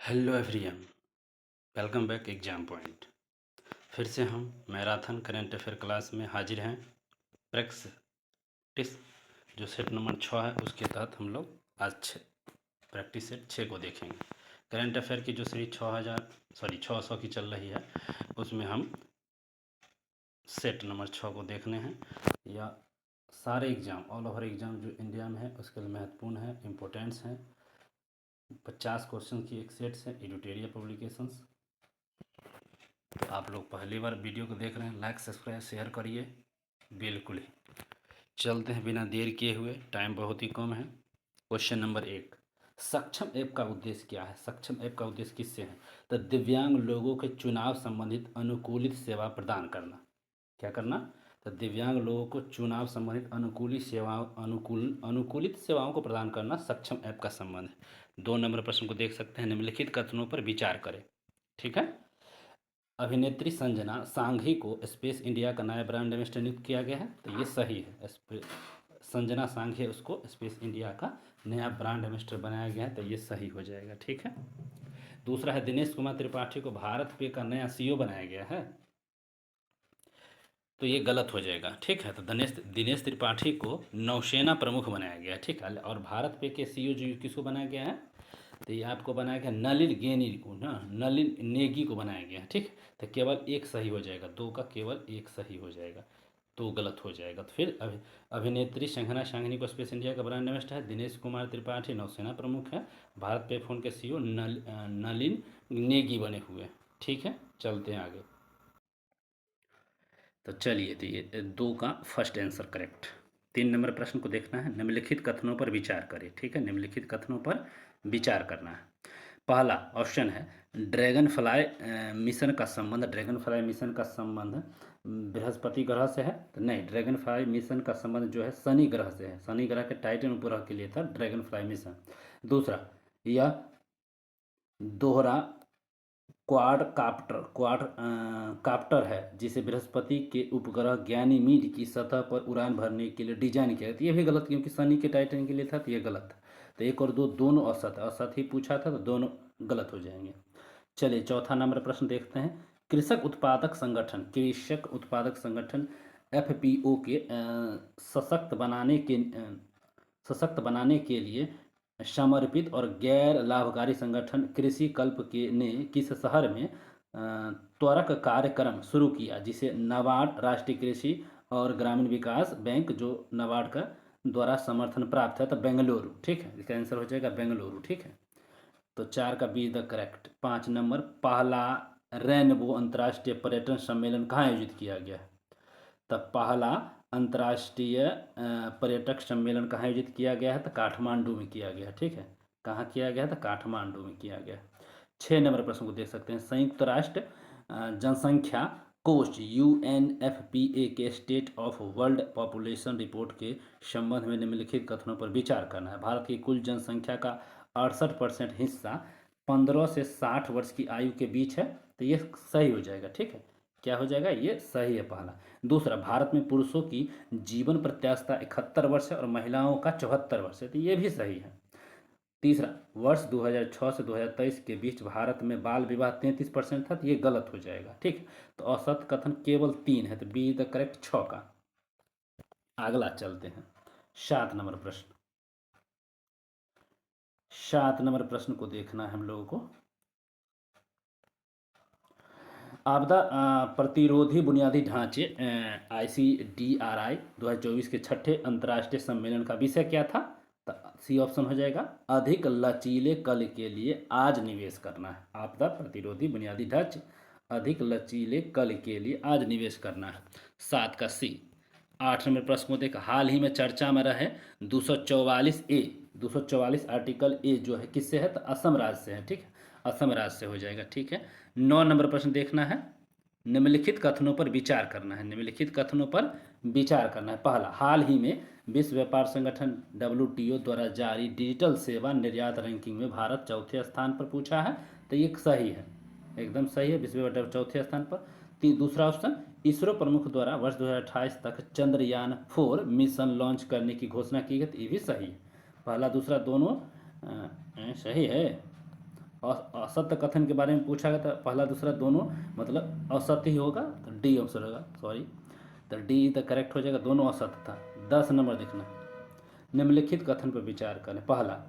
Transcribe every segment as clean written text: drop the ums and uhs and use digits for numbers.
Hello everyone, welcome back exam point. फिर से हम मैराथन करंट अफेयर क्लास में हाजिर हैं। प्रैक्टिस जो सेट नंबर 6 है उसके तहत हम लोग आज प्रैक्टिस सेट 6 को देखेंगे। करंट अफेयर की जो सीरीज 600 की चल रही है उसमें हम सेट नंबर 6 को देखने हैं। या सारे एग्ज़ाम ऑल ओवर एग्ज़ाम जो इंडिया में है उसके लिए महत्वपूर्ण है, इम्पोर्टेंट्स हैं। 50 क्वेश्चन की एक सेट है, एडिटोरियल पब्लिकेशंस। आप लोग पहली बार वीडियो को देख रहे हैं, लाइक सब्सक्राइब शेयर करिए बिल्कुल ही। चलते हैं बिना देर किए हुए, टाइम बहुत ही कम है। क्वेश्चन नंबर 1, सक्षम ऐप का उद्देश्य क्या है? सक्षम ऐप का उद्देश्य किससे है? तो दिव्यांग लोगों के चुनाव संबंधित अनुकूलित सेवा प्रदान करना। क्या करना? तो दिव्यांग लोगों को चुनाव संबंधित अनुकूलित सेवाओं को प्रदान करना सक्षम ऐप का संबंध है। 2 नंबर प्रश्न को देख सकते हैं, निम्नलिखित कथनों पर विचार करें। ठीक है। अभिनेत्री संजना सांघी को स्पेस इंडिया का नया ब्रांड एम्बेसडर नियुक्त किया गया है, तो ये सही है। संजना सांघी उसको स्पेस इंडिया का नया ब्रांड एम्बेसडर बनाया गया है, तो ये सही हो जाएगा। ठीक है। दूसरा है, दिनेश कुमार त्रिपाठी को भारत पे का नया सीईओ बनाया गया है, तो ये गलत हो जाएगा। ठीक है। तो दिनेश त्रिपाठी को नौसेना प्रमुख बनाया गया है। ठीक है। और भारत पे के सीईओ जो किसको बनाया गया है? तो ये आपको बनाया गया नलिन गेनी को ना, नलिन नेगी को बनाया गया है। ठीक। तो केवल एक सही हो जाएगा, 2 का केवल एक सही हो जाएगा, 2 गलत हो जाएगा। तो फिर अभिनेत्री संजना सांगनी को स्पेस इंडिया का ब्रांड एम्बेसडर है, दिनेश कुमार त्रिपाठी नौसेना प्रमुख है, भारत पे फोन के सीईओ नलिन नेगी बने हुए। ठीक है। चलते हैं आगे। तो चलिए, तो ये 2 का फर्स्ट आंसर करेक्ट। 3 नंबर प्रश्न को देखना है, निम्नलिखित कथनों पर विचार करें। ठीक है। निम्नलिखित कथनों पर विचार करना है। पहला ऑप्शन है, ड्रैगन फ्लाई मिशन का संबंध बृहस्पति ग्रह से है, तो नहीं, ड्रैगन फ्लाई मिशन का संबंध जो है शनि ग्रह से है। शनि ग्रह के टाइटन उपग्रह के लिए था ड्रैगन फ्लाई मिशन। दूसरा, यह दोहरा क्वाड काप्टर है जिसे बृहस्पति के उपग्रह गैनीमीड की सतह पर उड़ान भरने के लिए डिजाइन किया गया। तो ये भी गलत, क्योंकि शनि के टाइटन के लिए था, तो ये गलत था। तो 1 और 2 दोनों असत, असत ही पूछा था, तो दोनों गलत हो जाएंगे। चलिए, चौथा नंबर प्रश्न देखते हैं। कृषक उत्पादक संगठन एफपीओ के सशक्त बनाने के लिए समर्पित और गैर लाभकारी संगठन कृषि कल्प के ने किस शहर में त्वरक कार्यक्रम शुरू किया, जिसे नाबार्ड, राष्ट्रीय कृषि और ग्रामीण विकास बैंक जो नाबार्ड का द्वारा समर्थन प्राप्त है? तो बेंगलुरु। ठीक है। इसका आंसर हो जाएगा बेंगलुरु। ठीक है। तो 4 का बी द करेक्ट। 5 नंबर, पहला रेनबो अंतर्राष्ट्रीय पर्यटन सम्मेलन कहाँ आयोजित किया गया है? तब पहला अंतर्राष्ट्रीय पर्यटक सम्मेलन कहाँ आयोजित किया गया है? तो काठमांडू में किया गया है। ठीक है। कहाँ किया गया? तो काठमांडू में किया गया। 6 नंबर प्रश्न को देख सकते हैं। संयुक्त राष्ट्र जनसंख्या कोष यूएनएफपीए के state of world population report के संबंध में निम्नलिखित कथनों पर विचार करना है। भारत की कुल जनसंख्या का 68% हिस्सा 15 से 60 वर्ष की आयु के बीच है, तो ये सही हो जाएगा। ठीक है। क्या हो जाएगा? ये सही है पहला। दूसरा, भारत में पुरुषों की जीवन प्रत्याशा 71 वर्ष है और महिलाओं का 74 वर्ष है, तो ये भी सही है। तीसरा, वर्ष 2006 से 2023 के बीच भारत में बाल विवाह 33% था, तो ये गलत हो जाएगा। ठीक। तो औसत कथन केवल 3 है, तो बी द करेक्ट 6 का। अगला चलते हैं, 7 नंबर प्रश्न। 7 नंबर प्रश्न को देखना है हम लोगों को। आपदा प्रतिरोधी बुनियादी ढांचे ICDRI 2024 के 6ठे अंतर्राष्ट्रीय सम्मेलन का विषय क्या था? तो सी ऑप्शन हो जाएगा, अधिक लचीले कल के लिए आज निवेश करना है। आपदा प्रतिरोधी बुनियादी ढांचे, अधिक लचीले कल के लिए आज निवेश करना है। 7 का सी। 8 नंबर प्रश्न को देख, हाल ही में चर्चा में रहे 244 आर्टिकल ए जो है किससे है? तो असम राज्य से है। ठीक है। असम राज्य से हो जाएगा। ठीक है। 9 नंबर प्रश्न देखना है, निम्नलिखित कथनों पर विचार करना है। निम्नलिखित कथनों पर विचार करना है। पहला, हाल ही में विश्व व्यापार संगठन WTO द्वारा जारी डिजिटल सेवा निर्यात रैंकिंग में भारत 4थे स्थान पर पूछा है, तो ये सही है, एकदम सही है, विश्व व्यापार 4थे स्थान पर। दूसरा ऑप्शन, इसरो प्रमुख द्वारा वर्ष 2028 तक चंद्रयान 4 मिशन लॉन्च करने की घोषणा की गई, तो ये भी सही है। पहला दूसरा दोनों सही है। असत्य कथन के बारे में पूछा गया था, पहला दूसरा दोनों मतलब असत्य ही होगा, तो डी ऑप्शन होगा, सॉरी, तो डी द करेक्ट हो जाएगा, दोनों असत्य था। 10 नंबर देखना, निम्नलिखित कथन पर विचार करें। पहला,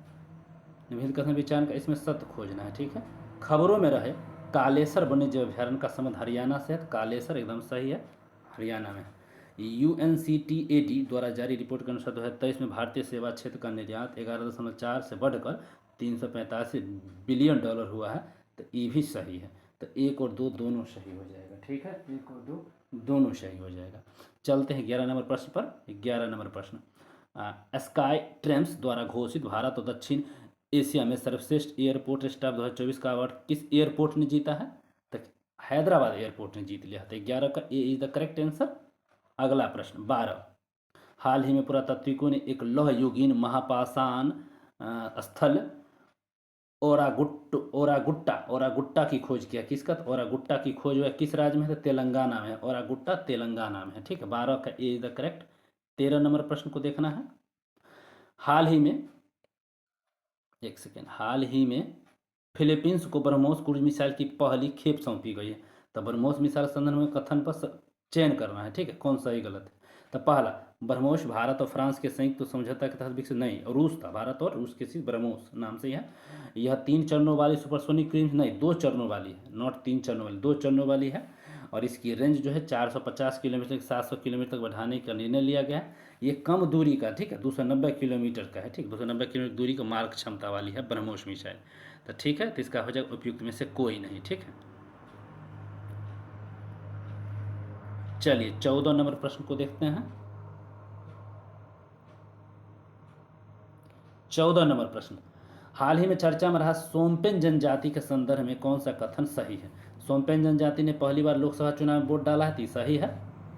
निम्नलिखित कथन विचार का, इसमें सत्य खोजना है, ठीक है। खबरों में रहे कालेसर वन्यजीव अभ्यारण्य का संबंध हरियाणा से है, कालेसर एकदम सही है, हरियाणा में। UNCTAD द्वारा जारी रिपोर्ट के अनुसार 2023 में भारतीय सेवा क्षेत्र का निर्यात 11.4 से बढ़कर 385 बिलियन डॉलर हुआ है, तो ये भी सही है। तो 1 और 2 दोनों सही हो जाएगा, ठीक है, 1 और 2 दोनों सही हो जाएगा। चलते हैं 11 नंबर प्रश्न पर। 11 नंबर प्रश्न, स्काई ट्रेम्स द्वारा घोषित भारत और दक्षिण एशिया में सर्वश्रेष्ठ एयरपोर्ट स्टाफ 2024 का अवार्ड किस एयरपोर्ट ने जीता है? तो हैदराबाद एयरपोर्ट ने जीत लिया। तो 11 का ए इज द करेक्ट आंसर। अगला प्रश्न 12, हाल ही में पुरातात्विकों ने एक लौह युगीन महापाषाण स्थल ओरागुट्टा की खोज किया। किसका? तो ओरागुट्टा की खोज हुआ किस राज्य में है? तो तेलंगाना में है, ओरागुट्टा तेलंगाना में है, ठीक है। 12 का ए इज द करेक्ट। 13 नंबर प्रश्न को देखना है। हाल ही में, एक सेकेंड, हाल ही में फिलीपींस को ब्रह्मोस क्रूज मिसाइल की पहली खेप सौंपी गई है। तो ब्रह्मोस मिसाइल संदर्भ में कथन पर चयन करना है, ठीक है, कौन सही गलत है। तो पहला, ब्रह्मोस भारत और फ्रांस के संयुक्त समझौता के तहत विकसित, नहीं, रूस था, भारत और रूस के साथ ब्रह्मोस नाम से है। यह 3 चरणों वाली सुपरसोनिक क्रूज, नहीं 2 चरणों वाली है, नॉट 3 चरणों वाली, 2 चरणों वाली है। और इसकी रेंज जो है 450 किलोमीटर से 700 किलोमीटर तक बढ़ाने का निर्णय लिया गया है। ये कम दूरी का, ठीक है, 290 किलोमीटर का है, ठीक, 290 किलोमीटर दूरी का मार्ग क्षमता वाली है ब्रह्मोस मिसाइल। तो ठीक है, तो इसका हो जाएगा उपयुक्त में से कोई नहीं, ठीक है। चलिए 14 नंबर प्रश्न को देखते हैं। 14 नंबर प्रश्न, हाल ही में चर्चा में रहा सोमपेन जनजाति के संदर्भ में कौन सा कथन सही है? सोमपेन जनजाति ने पहली बार लोकसभा चुनाव में वोट डाला है, तो सही है,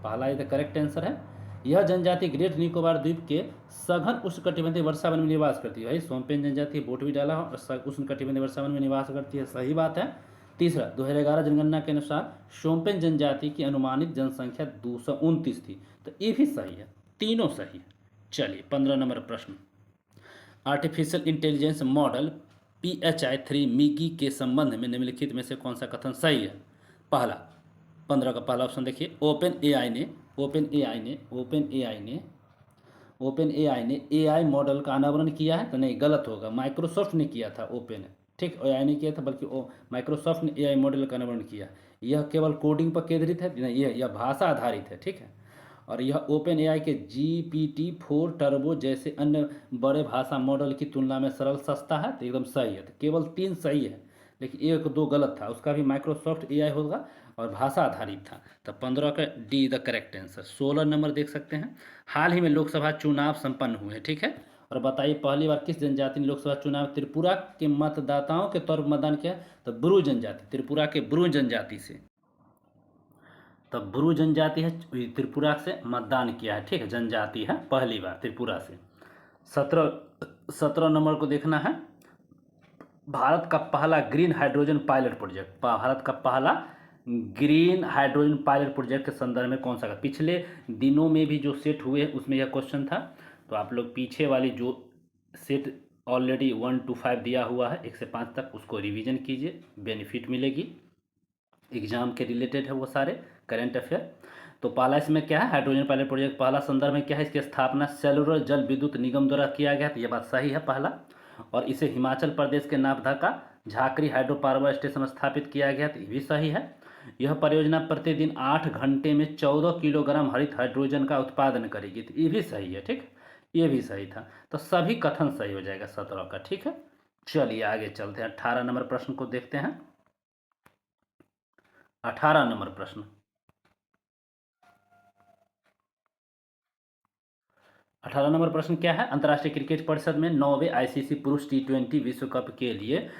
पहला ये करेक्ट आंसर है। यह जनजाति ग्रेट निकोबार द्वीप के सघन उष्णकटिबंधीय वर्षावन में निवास करती है। भाई सोमपेन जनजाति वोट भी डाला और उष्णकटिबंधीय वर्षावन में निवास करती है, सही बात है। तीसरा, 2011 जनगणना के अनुसार सोमपेन जनजाति की अनुमानित जनसंख्या 229 थी, तो ये भी सही है, तीनों सही है। चलिए 15 नंबर प्रश्न, आर्टिफिशियल इंटेलिजेंस मॉडल PHI-3 मिगी के संबंध में निम्नलिखित में से कौन सा कथन सही है? पहला, 15 का पहला ऑप्शन देखिए, ओपन एआई ने AI मॉडल का अनावरण किया है, तो नहीं, गलत होगा, माइक्रोसॉफ्ट ने किया था, ओपन, ठीक, AI ने किया था, बल्कि माइक्रोसॉफ्ट ने AI मॉडल का अनावरण किया। यह केवल कोडिंग पर केंद्रित है, नहीं, यह भाषा आधारित है, ठीक है। और यह ओपन AI के GPT-4 टर्बो जैसे अन्य बड़े भाषा मॉडल की तुलना में सरल, सस्ता है, तो एकदम सही है। तो केवल 3 सही है, लेकिन 1 2 गलत था, उसका भी माइक्रोसॉफ्ट AI होगा और भाषा आधारित था। तो 15 का D the correct answer. 16 number देख सकते हैं, हाल ही में लोकसभा चुनाव संपन्न हुए, ठीक है। और बताइए पहली बार किस जनजाति ने लोकसभा चुनाव त्रिपुरा के मतदाताओं के तौर पर मतदान किया? तो ब्रू जनजाति, त्रिपुरा के ब्रू जनजाति से, तब ब्रू जनजाति है, त्रिपुरा से मतदान किया है, ठीक है, जनजाति है पहली बार त्रिपुरा से। 17 नंबर को देखना है, भारत का पहला green hydrogen pilot project, Bharat का पहला ग्रीन हाइड्रोजन पायलट प्रोजेक्ट के संदर्भ में कौन सा? पिछले दिनों में भी जो सेट हुए उसमें यह क्वेश्चन था, तो आप लोग पीछे वाली जो सेट ऑलरेडी 1 to 5 दिया हुआ है 1 से 5 तक, उसको रिवीजन कीजिए, बेनिफिट मिलेगी, एग्जाम के रिलेटेड है वो सारे करंट अफेयर। तो पहला इसमें क्या है, हाइड्रोजन पायलट प्रोजेक्ट, पहला संदर्भ में क्या है, इसकी स्थापना सेलुलर जल विद्युत निगम द्वारा किया गया, तो ये बात सही है पहला। और इसे हिमाचल प्रदेश के नापधा का झाकरी हाइड्रो पावर स्टेशन स्थापित किया गया, तो ये भी सही है। यह परियोजना प्रतिदिन 8 घंटे में 14 किलोग्राम हरित हाइड्रोजन का उत्पादन करेगी, तो ये भी सही है, ठीक, ये भी सही था। तो सभी कथन सही हो जाएगा 17 का, ठीक है। चलिए आगे चलते हैं, 18 नंबर प्रश्न को देखते हैं। 18 नंबर प्रश्न, 18 नंबर प्रश्न क्या है, अंतर्राष्ट्रीय क्रिकेट परिषद में 9वें ICC पुरुष T20 विश्व कप के लिए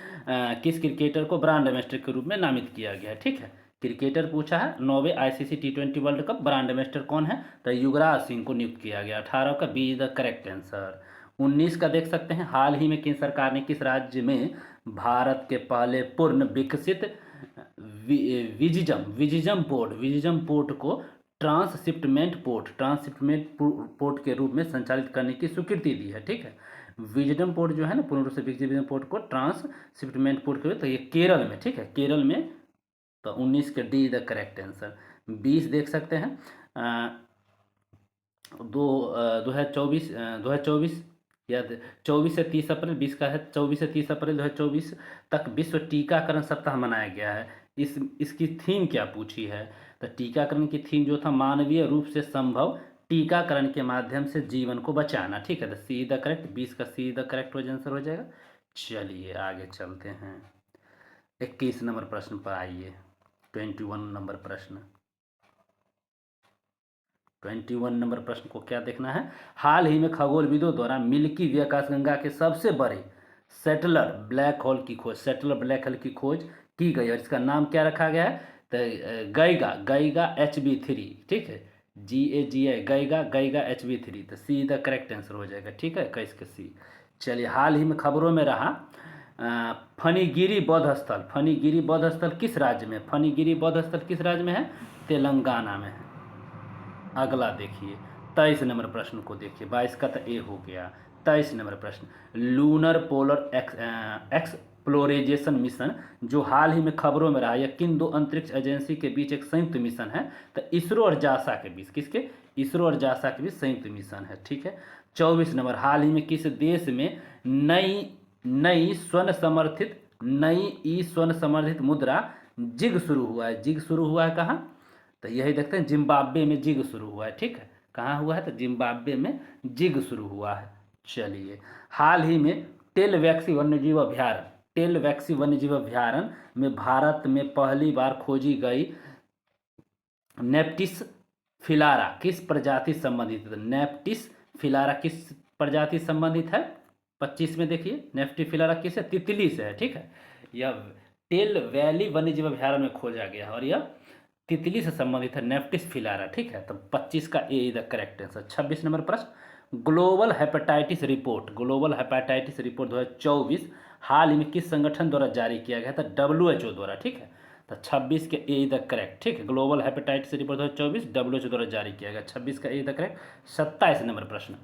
किस क्रिकेटर को ब्रांड एम्बेसडर के रूप में नामित किया गया है? ठीक है, क्रिकेटर पूछा है, 9वें ICC T20 world cup brand ambassador कौन है? तो युवराज सिंह को नियुक्त किया गया। 18 का B is the correct answer. 19 का देख सकते हैं, हाल ही में केंद्र सरकार ने किस राज्य में भारत के पहले पूर्ण विकसित विजिजम पोर्ट को ट्रांसशिपमेंट पोर्ट के रूप में संचालित करने की स्वीकृति दी है? ठीक है, विजडम पोर्ट जो है ना, पूर्ण रूप से विजडम पोर्ट को ट्रांसशिपमेंट पोर्ट के, तो ये केरल में, ठीक है, केरल में। तो 19 के डी द करेक्ट आंसर। 20 देख सकते हैं, 2024 या 24 से 30 अप्रैल, 20 का है, 24 से 30 अप्रैल 2024 तक विश्व टीकाकरण सप्ताह मनाया गया है। इसकी थीम क्या पूछी है? तो टीकाकरण की थीम जो था, मानवीय रूप से संभव टीकाकरण के माध्यम से जीवन को बचाना, ठीक है। तो सी द करेक्ट, 20 का सी द करेक्ट आंसर हो जाएगा। चलिए आगे चलते हैं, 21 नंबर प्रश्न पर आइए। 21 नंबर प्रश्न, 21 नंबर प्रश्न को क्या देखना है? हाल ही में खगोलविदों द्वारा मिल्की वे आकाशगंगा के सबसे बड़े सेटलर ब्लैक होल की खोज, सेटलर ब्लैक होल की खोज की गई, और इसका नाम क्या रखा गया है? तो गईगा, गईगा HB3, ठीक है, GAGA, गईगा, गईगा HB3। तो सी द करेक्ट आंसर हो जाएगा, ठीक है, 21 का सी। चलिए, हाल ही में खबरों में रहा फणिगिरी बौद्ध स्थल, फणिगिरी बौद्ध स्थल किस राज्य में? फणिगिरी बौद्ध स्थल किस राज्य में है? तेलंगाना में है। अगला देखिए, 23 नंबर प्रश्न को देखिए, 22 का तो ए हो गया। 23 नंबर प्रश्न, लूनर पोलर एक्सप्लोरेशन मिशन जो हाल ही में खबरों में रहा, यह किन दो अंतरिक्ष एजेंसी के बीच एक संयुक्त मिशन है? तो इसरो और जासा के बीच, किसके? इसरो और जासा के बीच संयुक्त मिशन है, ठीक है। 24 नंबर, हाल ही में किस देश में नई स्वर्ण समर्थित मुद्रा जिग शुरू हुआ है? जिग शुरू हुआ है कहाँ? तो यही देखते हैं, जिम्बाब्वे में जिग शुरू हुआ है, ठीक है। कहाँ हुआ है? तो जिम्बाब्वे में जिग शुरू हुआ है। चलिए, हाल ही में टेलवैक्सी वन्यजीव अभ्यारण्य, टेलवैक्सी वन्यजीव अभ्यारण्य में भारत में पहली बार खोजी गई नेप्टिस फिलारा किस प्रजाति संबंधित है? नेप्टिस फिलारा किस प्रजाति संबंधित है? 25 में देखिए, नेप्टिस फिलारा किस है? तितली से है, ठीक है। यह टेल वैली वन्यजीव अभ्यारण्य में खोजा गया है, और यह तितली से संबंधित है, नेप्टिस फिलारा, ठीक है। तो 25 का ए द करेक्ट आंसर। 26 नंबर प्रश्न, global hepatitis report, global hepatitis report 2024 हाल ही में किस संगठन द्वारा जारी किया गया था? WHO द्वारा, ठीक है। तो 26 के ए द करेक्ट, ठीक है, ग्लोबल हेपेटाइटिस रिपोर्ट 2024 WHO द्वारा जारी किया गया। 26 का ए द करेक्ट। 27 नंबर प्रश्न,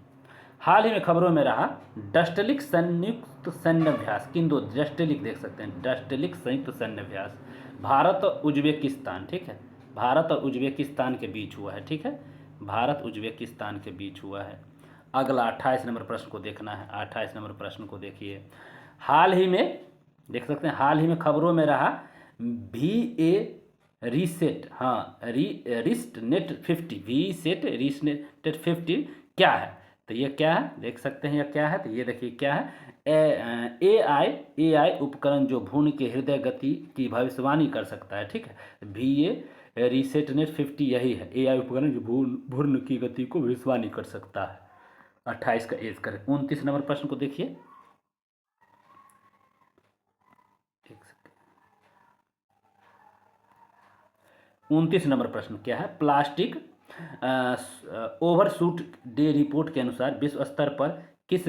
हाल ही में खबरों में रहा डस्टलिक संयुक्त सैन्याभ्यास, किन दो? डस्टलिक देख सकते हैं, डस्टलिक संयुक्त सैन्याभ्यास भारत और उज्बेकिस्तान, ठीक है, भारत और उज्बेकिस्तान के बीच हुआ है, ठीक है, भारत उज्बेकिस्तान के बीच हुआ है। अगला 28 नंबर प्रश्न को देखना है। 28 नंबर प्रश्न को देखिए, हाल ही में देख सकते हैं, हाल ही में खबरों में रहा VA रीसेट, हाँ, wrist net 50, VSET wrist net 50 क्या है? तो ये क्या है? देख सकते हैं, यह क्या है? तो ये देखिए क्या है, AI उपकरण जो भ्रूण के हृदय गति की भविष्यवाणी कर सकता है, ठीक है। VA रीसेट नेट 50 यही है, AI उपकरण जो भ्रूण की गति को भविष्यवाणी कर सकता है। 28 का एज करें। 29 नंबर प्रश्न को देखिए, 29 नंबर प्रश्न क्या है? प्लास्टिक ओवरशूट डे रिपोर्ट के अनुसार विश्व स्तर पर किस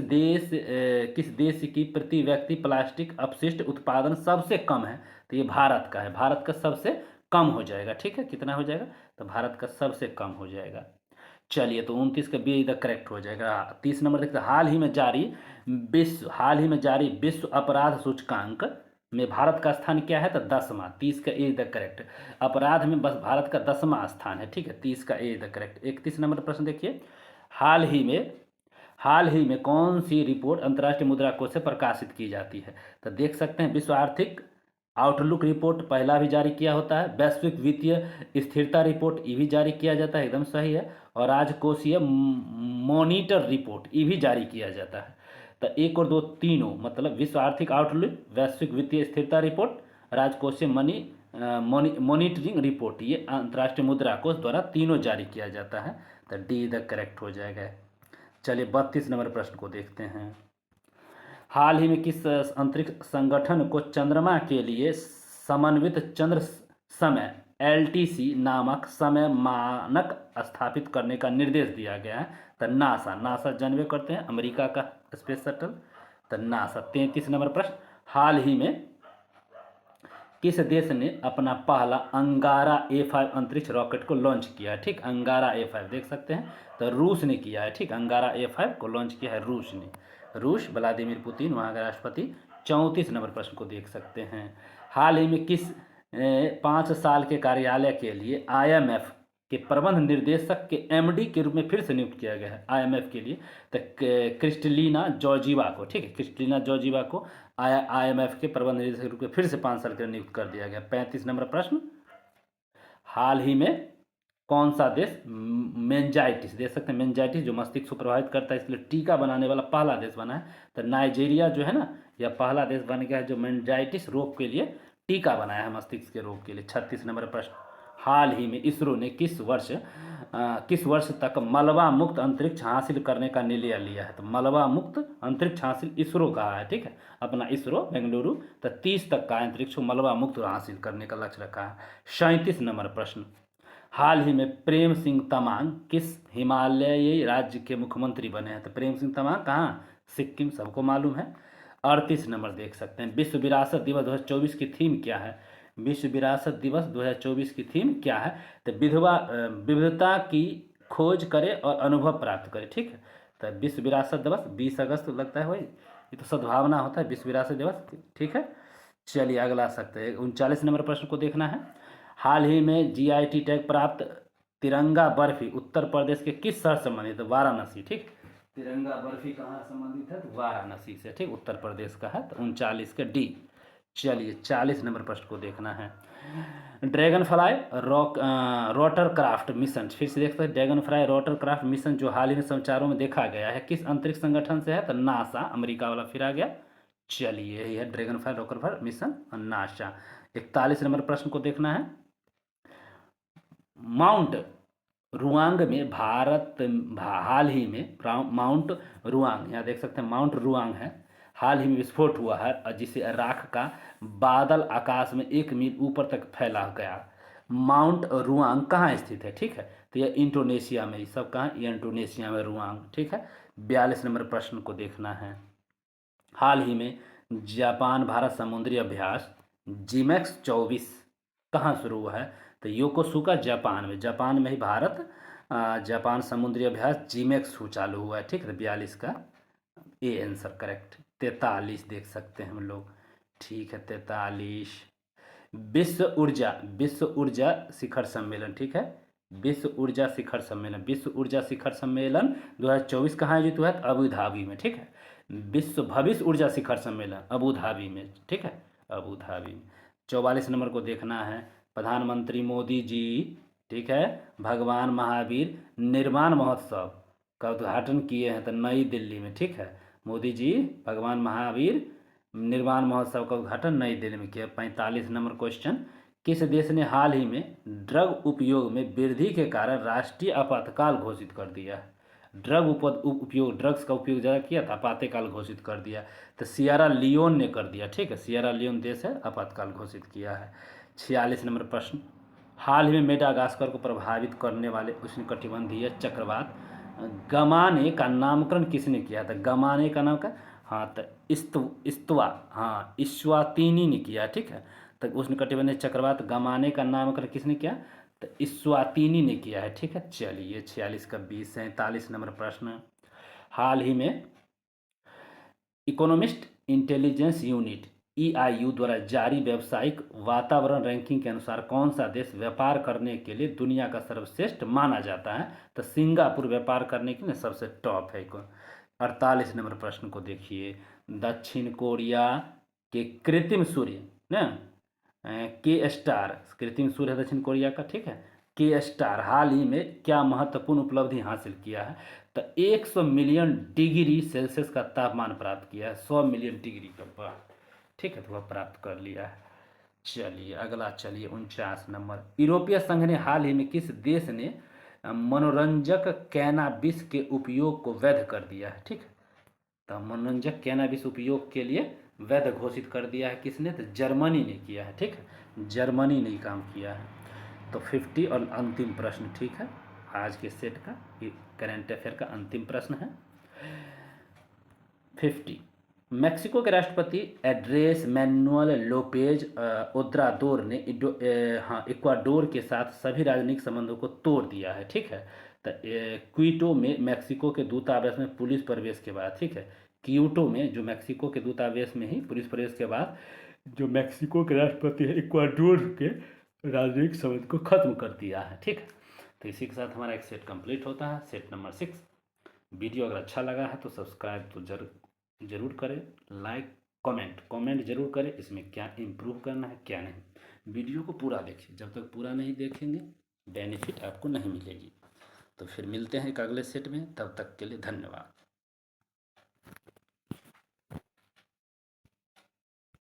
देश की प्रति व्यक्ति प्लास्टिक अपशिष्ट उत्पादन सबसे कम है? तो ये भारत का है, भारत का सबसे कम हो जाएगा, ठीक है। कितना हो जाएगा? तो भारत का सबसे कम हो जाएगा। चलिए, तो 29 का बी द करेक्ट हो जाएगा। 30 नंबर देखते हैं, हाल ही में जारी विश्व अपराध सूचकांक में भारत का स्थान क्या है? तो 10वां। 30 का ए द करेक्ट। अपराध में बस भारत का 10वां स्थान है, ठीक है। 30 का ए द करेक्ट। 31 नंबर प्रश्न देखिए, हाल ही में कौन सी रिपोर्ट अंतर्राष्ट्रीय मुद्रा कोष से प्रकाशित की जाती है? तो देख सकते हैं, विश्व आर्थिक आउटलुक रिपोर्ट पहला भी जारी किया होता है, वैश्विक वित्तीय स्थिरता रिपोर्ट ये भी जारी किया जाता है, एकदम सही है, और राजकोषीय मॉनिटर रिपोर्ट ये भी जारी किया जाता है। तो 1 और 2 तीनों, मतलब विश्व आर्थिक आउटलुक, वैश्विक वित्तीय स्थिरता रिपोर्ट, राजकोषीय मॉनिटरिंग रिपोर्ट, ये अंतर्राष्ट्रीय मुद्रा कोष द्वारा तीनों जारी किया जाता है। तो डी द करेक्ट हो जाएगा। चलिए, 32 नंबर प्रश्न को देखते हैं, हाल ही में किस अंतरिक्ष संगठन को चंद्रमा के लिए समन्वित चंद्र समय LTC नामक समय मानक स्थापित करने का निर्देश दिया गया है? तो नासा जानवे करते हैं, अमेरिका का स्पेस शटल, तो नासा। 33 नंबर प्रश्न, हाल ही में किस देश ने अपना पहला अंगारा A5 अंतरिक्ष रॉकेट को लॉन्च किया है? ठीक, अंगारा A5 देख सकते हैं, तो रूस ने किया है, ठीक, अंगारा A5 को लॉन्च किया है रूस ने। रूस, व्लादिमीर पुतिन वहाँ के राष्ट्रपति। 34 नंबर प्रश्न को देख सकते हैं। हाल ही में किस 5 साल के कार्यकाल के लिए IMF के प्रबंध निर्देशक के MD के रूप में फिर से नियुक्त किया गया है IMF के लिए? तो क्रिस्टलिना जॉर्जीवा को, ठीक है, क्रिस्टलिना जॉर्जीवा को IMF के प्रबंध निदेशक के रूप में फिर से 5 साल के लिए नियुक्त कर दिया गया। 35 नंबर प्रश्न, हाल ही में कौन सा देश मेंजाइटिस, देख सकते हैं मेंजाइटिस जो मस्तिष्क को प्रभावित करता है इसलिए टीका बनाने वाला पहला देश बना है? तो नाइजीरिया जो है ना, यह पहला देश बन गया है जो मेंजाइटिस रोग के लिए टीका बनाया है, मस्तिष्क के रोग के लिए। 36 नंबर प्रश्न, हाल ही में इसरो ने किस वर्ष तक मलबा मुक्त अंतरिक्ष हासिल करने का निर्णय लिया है? तो मलबा मुक्त अंतरिक्ष हासिल इसरो का है, ठीक है, अपना इसरो बेंगलुरु। तो 30 तक का अंतरिक्ष को मलबा मुक्त हासिल करने का लक्ष्य रखा है। 37 नंबर प्रश्न, हाल ही में प्रेम सिंह तमांग किस हिमालयी राज्य के मुख्यमंत्री बने हैं? तो प्रेम सिंह तमांग कहाँ? सिक्किम, सबको मालूम है। 38 नंबर देख सकते हैं, विश्व विरासत दिवस 2024 की थीम क्या है? विश्व विरासत दिवस 2024 की थीम क्या है? तो विविधता की खोज करे और अनुभव प्राप्त करे, ठीक है। तो विश्व विरासत दिवस 20 अगस्त लगता है, वही ये तो सद्भावना होता है विश्व विरासत दिवस, ठीक है। चलिए अगला सकते हैं, 39 नंबर प्रश्न को देखना है। हाल ही में GIT टैग प्राप्त तिरंगा बर्फी उत्तर प्रदेश के किस शहर से संबंधित है? वाराणसी, ठीक। तिरंगा बर्फी कहाँ संबंधित है? तो वाराणसी से, ठीक, उत्तर प्रदेश का है। तो 39 के D। चलिए 40 नंबर प्रश्न को देखना है। ड्रैगन फ्लाई रोटरक्राफ्ट मिशन, फिर से देखते हैं, ड्रैगन फ्लाई रोटरक्राफ्ट मिशन जो हाल ही में समाचारों में देखा गया है किस अंतरिक्ष संगठन से है? तो नासा, अमेरिका वाला फिर आ गया। चलिए यही है ड्रैगन फ्लाई रोटरक्राफ्ट मिशन और नासा। 41 नंबर प्रश्न को देखना है। माउंट रुआंग में हाल ही में माउंट रुआंग, यहाँ देख सकते हैं माउंट रुआंग है, हाल ही में विस्फोट हुआ है और जिसे राख का बादल आकाश में 1 मील ऊपर तक फैला गया। माउंट रुआंग कहाँ स्थित है? ठीक है, तो यह इंडोनेशिया में, सब कहाँ? ये इंडोनेशिया में रुआंग, ठीक है। 42 नंबर प्रश्न को देखना है। हाल ही में जापान भारत समुद्री अभ्यास जिमैक्स 24 कहाँ शुरू हुआ है? तो योकोसुका जापान में ही भारत जापान समुद्री अभ्यास जिमैक्स चालू हुआ है, ठीक है। 42 का ए आंसर करेक्ट। 43 देख सकते हैं हम लोग, ठीक है। 43 विश्व ऊर्जा शिखर सम्मेलन, ठीक है। विश्व ऊर्जा शिखर सम्मेलन 2024 कहाँ आयोजित हुआ है? अबू धाबी में, ठीक है। विश्व भविष्य ऊर्जा शिखर सम्मेलन अबू धाबी में, ठीक है, अबू धाबी में। 44 नंबर को देखना है। प्रधानमंत्री मोदी जी, ठीक है, भगवान महावीर निर्माण महोत्सव का उद्घाटन किए हैं तो नई दिल्ली में, ठीक है। मोदी जी भगवान महावीर निर्माण महोत्सव का उद्घाटन नई दिल्ली में किया। 45 नंबर क्वेश्चन, किस देश ने हाल ही में ड्रग उपयोग में वृद्धि के कारण राष्ट्रीय आपातकाल घोषित कर दिया है? ड्रग्स का उपयोग ज़्यादा किया था, आपातकाल घोषित कर दिया। तो सियरा लियोन ने कर दिया, ठीक है, सियरा लियोन देश है, आपातकाल घोषित किया है। 46 नंबर प्रश्न, हाल ही में मेडागास्कर को प्रभावित करने वाले उष्णकटिबंधीय चक्रवात गमाने का नामकरण किसने किया था? गमाने का नाम का, हाँ, तो इस्वातिनी ने किया, ठीक है। तो उष्णकटिबंधीय चक्रवात गमाने का नामकरण किसने किया? तो इस्वातिनी ने किया है, ठीक है। चलिए 46 का 20। 47 नंबर प्रश्न, हाल ही में इकोनॉमिस्ट इंटेलिजेंस यूनिट EIU द्वारा जारी व्यावसायिक वातावरण रैंकिंग के अनुसार कौन सा देश व्यापार करने के लिए दुनिया का सर्वश्रेष्ठ माना जाता है? तो सिंगापुर व्यापार करने के लिए सबसे टॉप है। 48 नंबर प्रश्न को देखिए, दक्षिण कोरिया के कृत्रिम सूर्य ना के स्टार, कृत्रिम सूर्य है दक्षिण कोरिया का, ठीक है, के स्टार हाल ही में क्या महत्वपूर्ण उपलब्धि हासिल किया है? तो 100 मिलियन डिग्री सेल्सियस का तापमान प्राप्त किया है, 100 मिलियन डिग्री का, ठीक है, तो वह प्राप्त कर लिया है। चलिए अगला, चलिए 49 नंबर, यूरोपीय संघ ने हाल ही में किस देश ने मनोरंजक कैनाबिस के उपयोग को वैध कर दिया है? ठीक है, तो मनोरंजक कैनाबिस उपयोग के लिए वैध घोषित कर दिया है किसने? तो जर्मनी ने किया है, ठीक है, जर्मनी ने काम किया है। तो 50 और अंतिम प्रश्न, ठीक है, आज के सेट का करंट अफेयर का अंतिम प्रश्न है। 50, मेक्सिको के राष्ट्रपति एड्रेस मैनुअल लोपेज ओब्रादोर ने इक्वाडोर के साथ सभी राजनीतिक संबंधों को तोड़ दिया है, ठीक है। तो क्विटो में मेक्सिको के दूतावास में पुलिस प्रवेश के बाद, ठीक है, क्योटो में जो मैक्सिको के दूतावास में ही पुलिस प्रवेश के बाद जो मैक्सिको के राष्ट्रपति है इक्वाडोर के राजनयिक संबंध को खत्म कर दिया है। ठीक है, तो इसी के साथ हमारा एक सेट कंप्लीट होता है, सेट नंबर 6। वीडियो अगर अच्छा लगा है तो सब्सक्राइब तो जरूर करें, लाइक कमेंट जरूर करें, इसमें क्या इम्प्रूव करना है क्या नहीं। वीडियो को पूरा देखिए, जब तक पूरा नहीं देखेंगे बेनिफिट आपको नहीं मिलेगी। तो फिर मिलते हैं एक अगले सेट में, तब तक के लिए धन्यवाद।